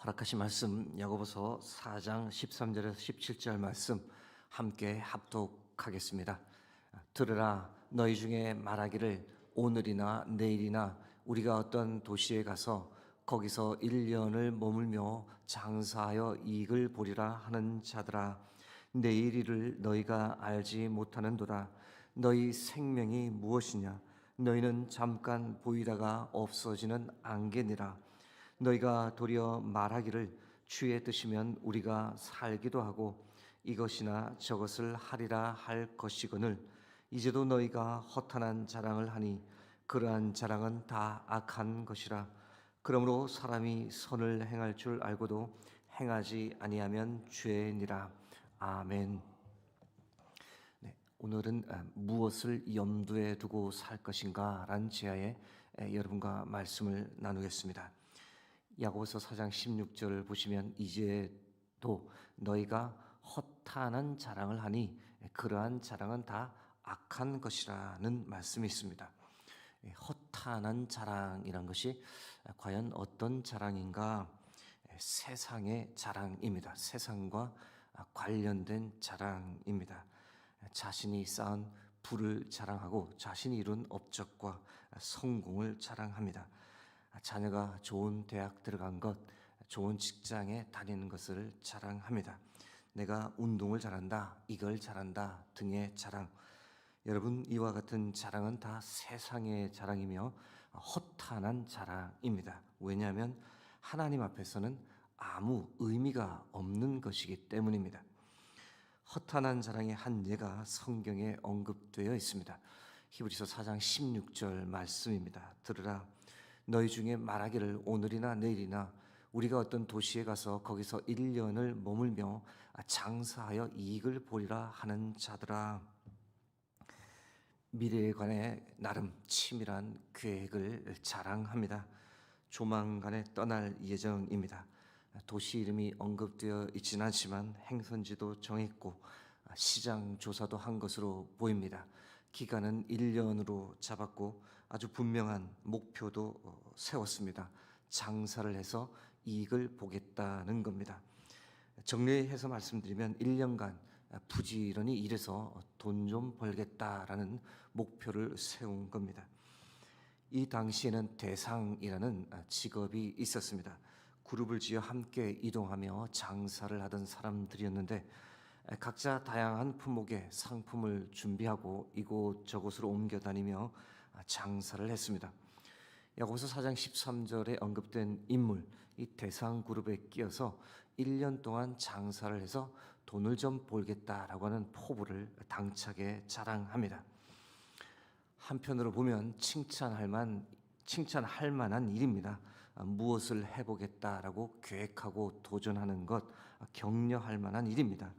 허락하신 말씀 야고보서 4장 13절에서 17절 말씀 함께 합독하겠습니다. 들으라, 너희 중에 말하기를 오늘이나 내일이나 우리가 어떤 도시에 가서 거기서 1년을 머물며 장사하여 이익을 보리라 하는 자들아, 내일 일을 너희가 알지 못하는도다. 너희 생명이 무엇이냐? 너희는 잠깐 보이다가 없어지는 안개니라. 너희가 도리어 말하기를 주의 뜻이면 우리가 살기도 하고 이것이나 저것을 하리라 할 것이거늘, 이제도 너희가 허탄한 자랑을 하니 그러한 자랑은 다 악한 것이라. 그러므로 사람이 선을 행할 줄 알고도 행하지 아니하면 죄니라. 아멘. 오늘은 무엇을 염두에 두고 살 것인가 라는 제하에 여러분과 말씀을 나누겠습니다. 야고보서 4장 16절을 보시면 이제도 너희가 허탄한 자랑을 하니 그러한 자랑은 다 악한 것이라는 말씀이 있습니다. 허탄한 자랑이란 것이 과연 어떤 자랑인가? 세상의 자랑입니다. 세상과 관련된 자랑입니다. 자신이 쌓은 부를 자랑하고 자신이 이룬 업적과 성공을 자랑합니다. 자녀가 좋은 대학 들어간 것, 좋은 직장에 다니는 것을 자랑합니다. 내가 운동을 잘한다, 이걸 잘한다 등의 자랑. 여러분, 이와 같은 자랑은 다 세상의 자랑이며 허탄한 자랑입니다. 왜냐하면 하나님 앞에서는 아무 의미가 없는 것이기 때문입니다. 허탄한 자랑의 한 예가 성경에 언급되어 있습니다. 히브리서 4장 16절 말씀입니다. 들으라, 너희 중에 말하기를 오늘이나 내일이나 우리가 어떤 도시에 가서 거기서 1년을 머물며 장사하여 이익을 보리라 하는 자들아. 미래에 관해 나름 치밀한 계획을 자랑합니다. 조만간에 떠날 예정입니다. 도시 이름이 언급되어 있지는 않지만 행선지도 정했고 시장 조사도 한 것으로 보입니다. 기간은 1년으로 잡았고 아주 분명한 목표도 세웠습니다. 장사를 해서 이익을 보겠다는 겁니다. 정리해서 말씀드리면 1년간 부지런히 일해서 돈 좀 벌겠다라는 목표를 세운 겁니다. 이 당시에는 대상이라는 직업이 있었습니다. 그룹을 지어 함께 이동하며 장사를 하던 사람들이었는데 각자 다양한 품목의 상품을 준비하고 이곳저곳으로 옮겨 다니며 장사를 했습니다. 야고보서 4장 13절에 언급된 인물, 이 대상 그룹에 끼어서 1년 동안 장사를 해서 돈을 좀 벌겠다라고 하는 포부를 당차게 자랑합니다. 한편으로 보면 칭찬할 만한 일입니다. 무엇을 해보겠다라고 계획하고 도전하는 것, 격려할 만한 일입니다.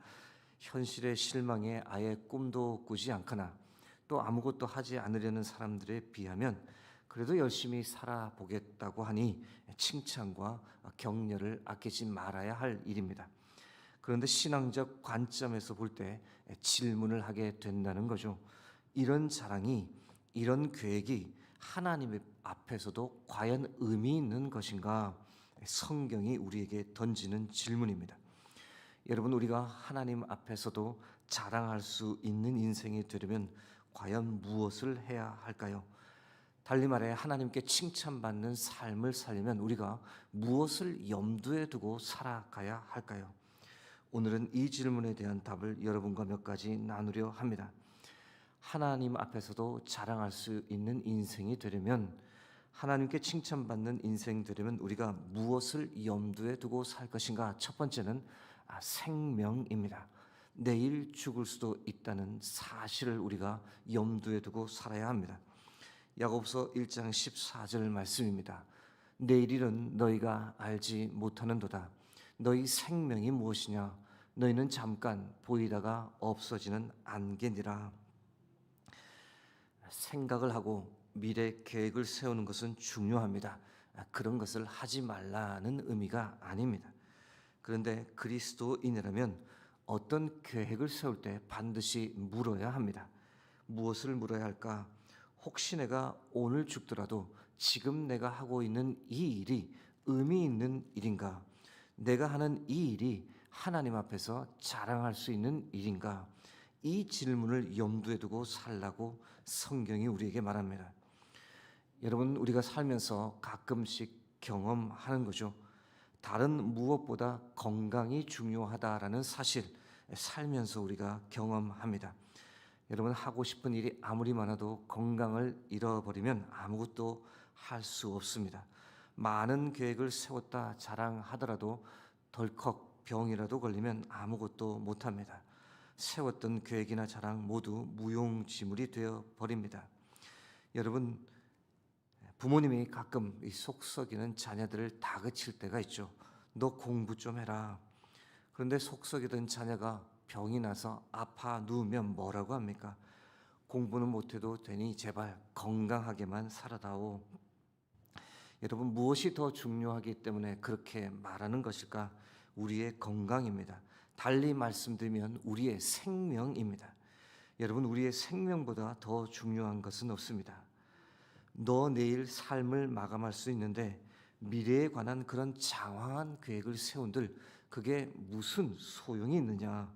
현실의 실망에 아예 꿈도 꾸지 않거나 또 아무것도 하지 않으려는 사람들에 비하면 그래도 열심히 살아보겠다고 하니 칭찬과 격려를 아끼지 말아야 할 일입니다. 그런데 신앙적 관점에서 볼 때 질문을 하게 된다는 거죠. 이런 자랑이, 이런 계획이 하나님 앞에서도 과연 의미 있는 것인가? 성경이 우리에게 던지는 질문입니다. 여러분, 우리가 하나님 앞에서도 자랑할 수 있는 인생이 되려면 과연 무엇을 해야 할까요? 달리 말해 하나님께 칭찬받는 삶을 살려면 우리가 무엇을 염두에 두고 살아가야 할까요? 오늘은 이 질문에 대한 답을 여러분과 몇 가지 나누려 합니다. 하나님 앞에서도 자랑할 수 있는 인생이 되려면, 하나님께 칭찬받는 인생 되려면 우리가 무엇을 염두에 두고 살 것인가? 첫 번째는 생명입니다. 내일 죽을 수도 있다는 사실을 우리가 염두에 두고 살아야 합니다. 야고보서 1장 14절 말씀입니다. 내일 일은 너희가 알지 못하는도다. 너희 생명이 무엇이냐? 너희는 잠깐 보이다가 없어지는 안개니라. 생각을 하고 미래 계획을 세우는 것은 중요합니다. 그런 것을 하지 말라는 의미가 아닙니다. 그런데 그리스도인이라면 어떤 계획을 세울 때 반드시 물어야 합니다. 무엇을 물어야 할까? 혹시 내가 오늘 죽더라도 지금 내가 하고 있는 이 일이 의미 있는 일인가? 내가 하는 이 일이 하나님 앞에서 자랑할 수 있는 일인가? 이 질문을 염두에 두고 살라고 성경이 우리에게 말합니다. 여러분, 우리가 살면서 가끔씩 경험하는 거죠. 다른 무엇보다 건강이 중요하다라는 사실, 살면서 우리가 경험합니다. 여러분, 하고 싶은 일이 아무리 많아도 건강을 잃어버리면 아무것도 할 수 없습니다. 많은 계획을 세웠다 자랑하더라도 덜컥 병이라도 걸리면 아무것도 못합니다. 세웠던 계획이나 자랑 모두 무용지물이 되어 버립니다. 여러분, 부모님이 가끔 이 속썩이는 자녀들을 다그칠 때가 있죠. 너 공부 좀 해라. 그런데 속썩이던 자녀가 병이 나서 아파 누우면 뭐라고 합니까? 공부는 못해도 되니 제발 건강하게만 살아다오. 여러분, 무엇이 더 중요하기 때문에 그렇게 말하는 것일까? 우리의 건강입니다. 달리 말씀드리면 우리의 생명입니다. 여러분, 우리의 생명보다 더 중요한 것은 없습니다. 너 내일 삶을 마감할 수 있는데 미래에 관한 그런 장황한 계획을 세운들 그게 무슨 소용이 있느냐?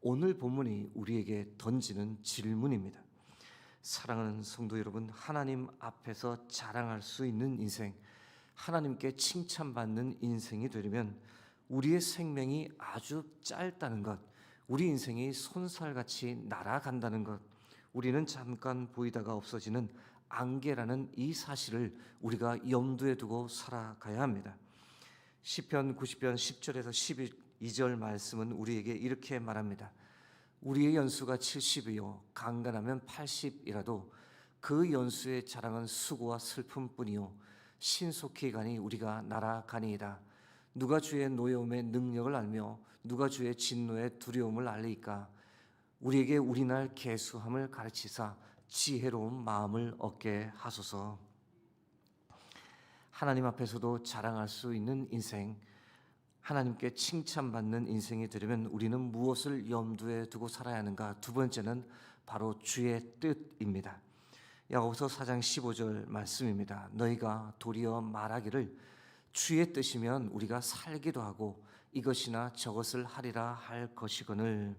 오늘 본문이 우리에게 던지는 질문입니다. 사랑하는 성도 여러분, 하나님 앞에서 자랑할 수 있는 인생, 하나님께 칭찬받는 인생이 되려면 우리의 생명이 아주 짧다는 것, 우리 인생이 손살같이 날아간다는 것, 우리는 잠깐 보이다가 없어지는 안개라는 이 사실을 우리가 염두에 두고 살아가야 합니다. 시편 90편 10절에서 12절 말씀은 우리에게 이렇게 말합니다. 우리의 연수가 70이요 강간하면 80이라도 그 연수의 자랑은 수고와 슬픔뿐이요 신속히 가니 우리가 날아가니이다. 누가 주의 노여움의 능력을 알며 누가 주의 진노의 두려움을 알리이까? 우리에게 우리날 계수함을 가르치사 지혜로운 마음을 얻게 하소서. 하나님 앞에서도 자랑할 수 있는 인생, 하나님께 칭찬받는 인생이 되려면 우리는 무엇을 염두에 두고 살아야 하는가? 두 번째는 바로 주의 뜻입니다. 야고보서 4장 15절 말씀입니다. 너희가 도리어 말하기를 주의 뜻이면 우리가 살기도 하고 이것이나 저것을 하리라 할 것이거늘.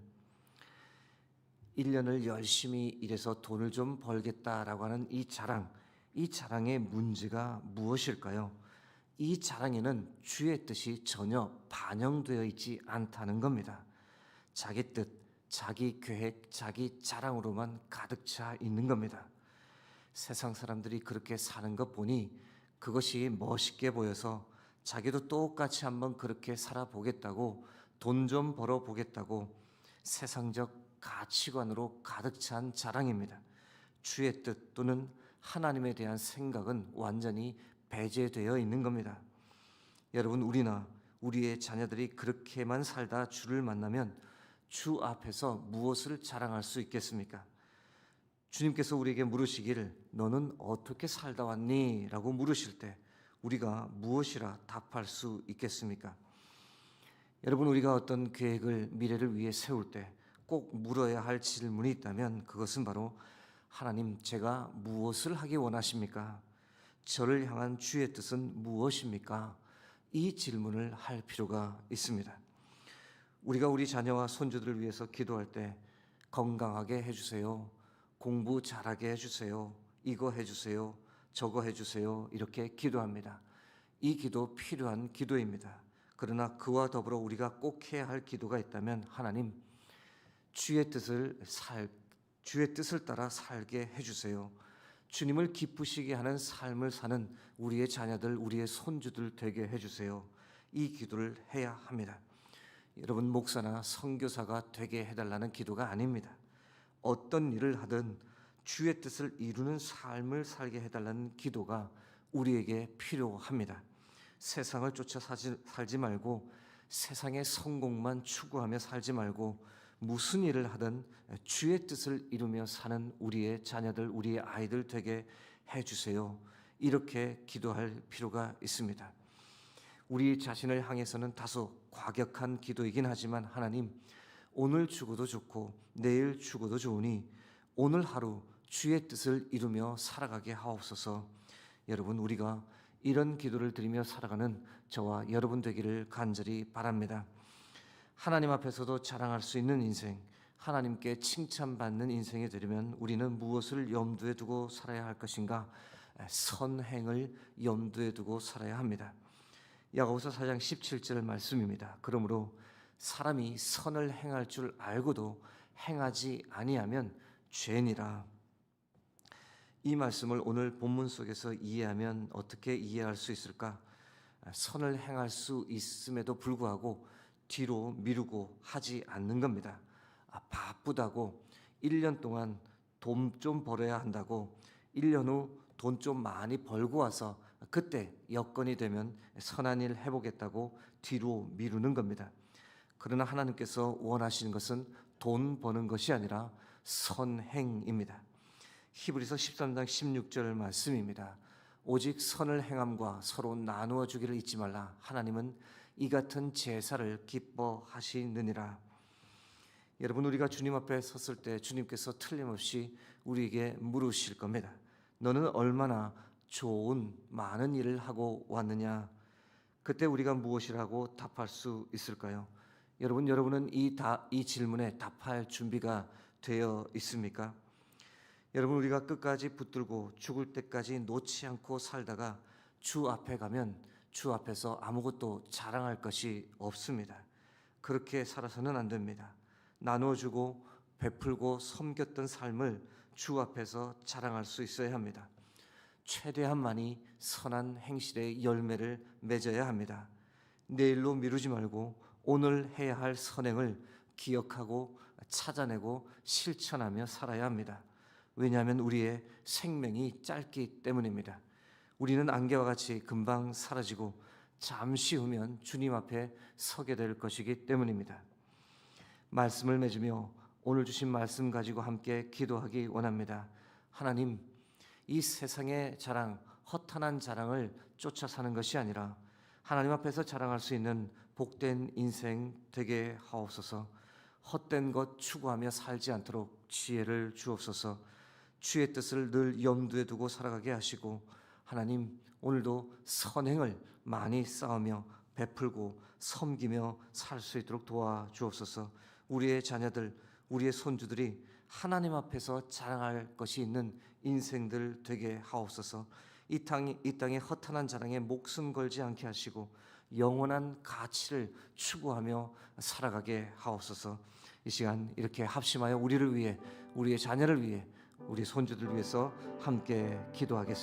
1년을 열심히 일해서 돈을 좀 벌겠다라고 하는 이 자랑의 문제가 무엇일까요? 이 자랑에는 주의 뜻이 전혀 반영되어 있지 않다는 겁니다. 자기 뜻, 자기 계획, 자기 자랑으로만 가득 차 있는 겁니다. 세상 사람들이 그렇게 사는 것 보니 그것이 멋있게 보여서 자기도 똑같이 한번 그렇게 살아보겠다고, 돈 좀 벌어보겠다고 세상적 가치관으로 가득 찬 자랑입니다. 주의 뜻 또는 하나님에 대한 생각은 완전히 배제되어 있는 겁니다. 여러분, 우리나 우리의 자녀들이 그렇게만 살다 주를 만나면 주 앞에서 무엇을 자랑할 수 있겠습니까? 주님께서 우리에게 물으시기를 너는 어떻게 살다 왔니? 라고 물으실 때 우리가 무엇이라 답할 수 있겠습니까? 여러분, 우리가 어떤 계획을 미래를 위해 세울 때 꼭 물어야 할 질문이 있다면 그것은 바로 하나님, 제가 무엇을 하기 원하십니까? 저를 향한 주의 뜻은 무엇입니까? 이 질문을 할 필요가 있습니다. 우리가 우리 자녀와 손주들을 위해서 기도할 때 건강하게 해주세요, 공부 잘하게 해주세요, 이거 해주세요, 저거 해주세요, 이렇게 기도합니다. 이 기도 필요한 기도입니다. 그러나 그와 더불어 우리가 꼭 해야 할 기도가 있다면 하나님, 주의 뜻을 따라 살게 해주세요. 주님을 기쁘시게 하는 삶을 사는 우리의 자녀들, 우리의 손주들 되게 해주세요. 이 기도를 해야 합니다. 여러분, 목사나 선교사가 되게 해달라는 기도가 아닙니다. 어떤 일을 하든 주의 뜻을 이루는 삶을 살게 해달라는 기도가 우리에게 필요합니다. 세상을 쫓아 살지 말고 세상의 성공만 추구하며 살지 말고 무슨 일을 하든 주의 뜻을 이루며 사는 우리의 자녀들, 우리의 아이들 되게 해주세요. 이렇게 기도할 필요가 있습니다. 우리 자신을 향해서는 다소 과격한 기도이긴 하지만 하나님, 오늘 죽어도 좋고 내일 죽어도 좋으니 오늘 하루 주의 뜻을 이루며 살아가게 하옵소서. 여러분, 우리가 이런 기도를 드리며 살아가는 저와 여러분 되기를 간절히 바랍니다. 하나님 앞에서도 자랑할 수 있는 인생, 하나님께 칭찬받는 인생이 되려면 우리는 무엇을 염두에 두고 살아야 할 것인가? 선행을 염두에 두고 살아야 합니다. 야고보서 4장 17절 말씀입니다. 그러므로 사람이 선을 행할 줄 알고도 행하지 아니하면 죄니라. 이 말씀을 오늘 본문 속에서 이해하면 어떻게 이해할 수 있을까? 선을 행할 수 있음에도 불구하고 뒤로 미루고 하지 않는 겁니다. 바쁘다고 1년 동안 돈 좀 벌어야 한다고 1년 후 돈 좀 많이 벌고 와서 그때 여건이 되면 선한 일 해보겠다고 뒤로 미루는 겁니다. 그러나 하나님께서 원하시는 것은 돈 버는 것이 아니라 선행입니다. 히브리서 13장 16절 말씀입니다. 오직 선을 행함과 서로 나누어 주기를 잊지 말라. 하나님은 이 같은 제사를 기뻐하시느니라. 여러분, 우리가 주님 앞에 섰을 때 주님께서 틀림없이 우리에게 물으실 겁니다. 너는 얼마나 좋은 많은 일을 하고 왔느냐? 그때 우리가 무엇이라고 답할 수 있을까요? 여러분은 이 질문에 답할 준비가 되어 있습니까? 여러분, 우리가 끝까지 붙들고 죽을 때까지 놓지 않고 살다가 주 앞에 가면 주 앞에서 아무것도 자랑할 것이 없습니다. 그렇게 살아서는 안 됩니다. 나눠주고 베풀고 섬겼던 삶을 주 앞에서 자랑할 수 있어야 합니다. 최대한 많이 선한 행실의 열매를 맺어야 합니다. 내일로 미루지 말고 오늘 해야 할 선행을 기억하고 찾아내고 실천하며 살아야 합니다. 왜냐하면 우리의 생명이 짧기 때문입니다. 우리는 안개와 같이 금방 사라지고 잠시 후면 주님 앞에 서게 될 것이기 때문입니다. 말씀을 맺으며 오늘 주신 말씀 가지고 함께 기도하기 원합니다. 하나님, 이 세상의 자랑, 허탄한 자랑을 쫓아 사는 것이 아니라 하나님 앞에서 자랑할 수 있는 복된 인생 되게 하옵소서. 헛된 것 추구하며 살지 않도록 지혜를 주옵소서. 주의 뜻을 늘 염두에 두고 살아가게 하시고, 하나님, 오늘도 선행을 많이 쌓으며 베풀고 섬기며 살 수 있도록 도와주옵소서. 우리의 자녀들, 우리의 손주들이 하나님 앞에서 자랑할 것이 있는 인생들 되게 하옵소서. 이 땅에 허탄한 자랑에 목숨 걸지 않게 하시고 영원한 가치를 추구하며 살아가게 하옵소서. 이 시간 이렇게 합심하여 우리를 위해, 우리의 자녀를 위해, 우리 손주들 위해서 함께 기도하겠습니다.